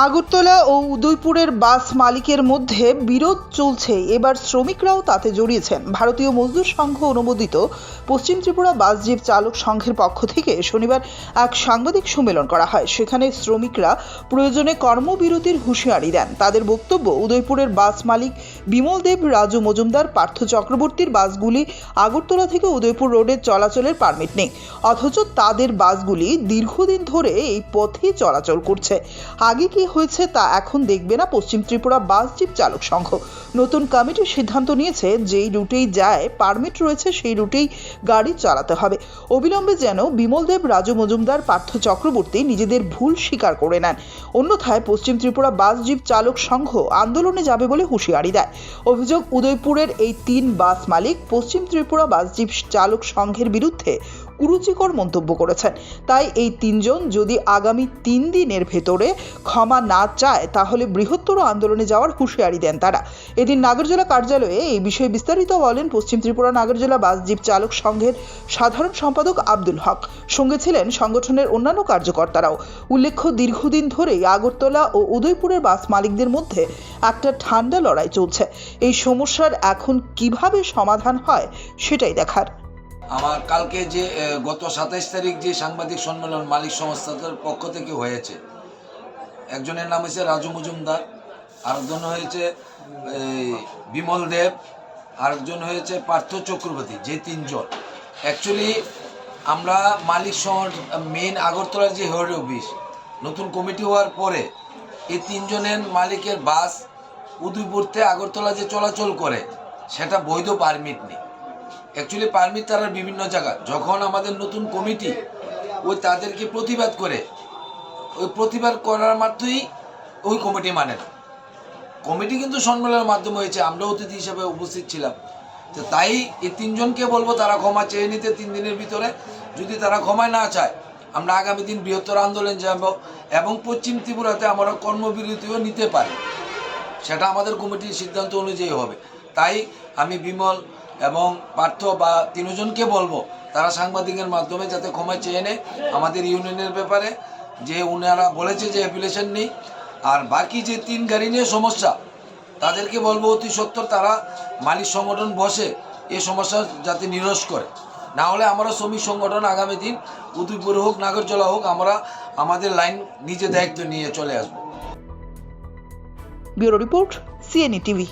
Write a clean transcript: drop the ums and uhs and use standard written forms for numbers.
আগরতলা ও উদয়পুরের বাস মালিকের মধ্যে বিরোধ চলছে। এবার শ্রমিকরাও তাতে জড়িয়েছেন। ভারতীয় মজদুর সংঘ অনুমোদিত পশ্চিম ত্রিপুরা বাস জিপ চালক সংঘের পক্ষ থেকে শনিবার এক সাংবাদিক সম্মেলন করা হয়। সেখানে শ্রমিকরা প্রয়োজনে কর্মবিরতির হুঁশিয়ারি দেন। তাদের বক্তব্য, উদয়পুরের বাস মালিক বিমল দেব, রাজু মজুমদার, পার্থ চক্রবর্তীর বাসগুলি আগরতলা থেকে উদয়পুর রোডে চলাচলের পারমিট নেই, অথচ তাদের বাসগুলি দীর্ঘদিন ধরে এই পথেই চলাচল করছে। আগে কি হয়েছে তা এখন দেখবে না পশ্চিম ত্রিপুরা বাস জিপ চালক সংঘ। নতুন কমিটির সিদ্ধান্ত নিয়েছে, যেই রুটেই যায় পারমিট রয়েছে সেই রুটেই গাড়ি চালাতে হবে। অবিলম্বে যেন বিমল দেব, রাজু মজুমদার, পার্থ চক্রবর্তী নিজেদের ভুল স্বীকার করে নেন, অন্যথায় পশ্চিম ত্রিপুরা বাস জিপ চালক সংঘ আন্দোলনে যাবে বলে হুঁশিয়ারি দেয়। অভিযোগ, উদয়পুরের এই 3 বাস মালিক পশ্চিম ত্রিপুরা বাস জিপ চালক সংঘের বিরুদ্ধে কুরুচিকর মন্তব্য করেছেন। তাই এই 3 জন যদি আগামী 3 দিনের ভেতরে ক্ষমা না চায় তাহলে বৃহত্তর আন্দোলনে যাওয়ার হুঁশিয়ারি দেন তারা। এদিন নাগরজোলা কার্যালয়ে এই বিষয়ে বিস্তারিত বলেন পশ্চিম ত্রিপুরা নাগরজোলা বাস জিপ চালক সংঘের সাধারণ সম্পাদক আব্দুল হক। সঙ্গে ছিলেন সংগঠনের অন্যান্য কার্যকর্তারাও। উল্লেখ্য, দীর্ঘদিন ধরেই আগরতলা ও উদয়পুরের বাস মালিকদের মধ্যে একটা ঠান্ডা লড়াই চলছে। এই সমস্যার এখন কিভাবে সমাধান হয় সেটাই দেখার। আমার কালকে যে গত 27 তারিখ যে সাংবাদিক সম্মেলন মালিক সংস্থাদের পক্ষ থেকে হয়েছে, একজনের নাম হয়েছে রাজু মজুমদার, আরেকজন হয়েছে বিমল দেব, আরেকজন হয়েছে পার্থ চক্রবর্তী। যে 3 জন অ্যাকচুয়ালি আমরা মালিক মেইন আগরতলার যে হেড অফিস নতুন কমিটি হওয়ার পরে এই 3 জনের মালিকের বাস উদয়পুরতে আগরতলা যে চলাচল করে সেটা বৈধ পারমিট নেই। অ্যাকচুয়ালি পারমিট তারা বিভিন্ন জায়গা, যখন আমাদের নতুন কমিটি ওই তাদেরকে প্রতিবাদ করে, ওই প্রতিবাদ করার মাত্রই ওই কমিটি মানে না। কমিটি কিন্তু সম্মেলনের মাধ্যমে হয়েছে, আমরা অতিথি হিসেবে উপস্থিত ছিলাম। তো তাই এই 3 জনকে বলবো তারা ক্ষমা চেয়ে নিতে 3 দিনের ভিতরে। যদি তারা ক্ষমা না চায় আমরা আগামী দিন বৃহত্তর আন্দোলন যাব এবং পশ্চিম ত্রিপুরাতে আমরা কর্মবিরতিও নিতে পারি, সেটা আমাদের কমিটির সিদ্ধান্ত অনুযায়ী হবে। তাই আমি বিমল এবং পার্থ বা 3 জনকে বলবো তারা সাংবাদিকের মাধ্যমে যাতে ক্ষমা চেয়ে নেয় আমাদের ইউনিয়নের ব্যাপারে, যে উনারা বলেছে যে অ্যাপ্লিকেশন নেই। আর বাকি যে 3 গাড়ি নিয়ে সমস্যা তাদেরকে বলবো অতি সত্বর তারা মালিক সংগঠন বসে এই সমস্যা যাতে নিরসন করে। না হলে আমরা শ্রমিক সংগঠন আগামী দিন উদয়পুর হোক নাগরজোলা হোক আমরা আমাদের লাইন নিজে দায়িত্ব নিয়ে চলে আসবো। Bureau report, CNE TV.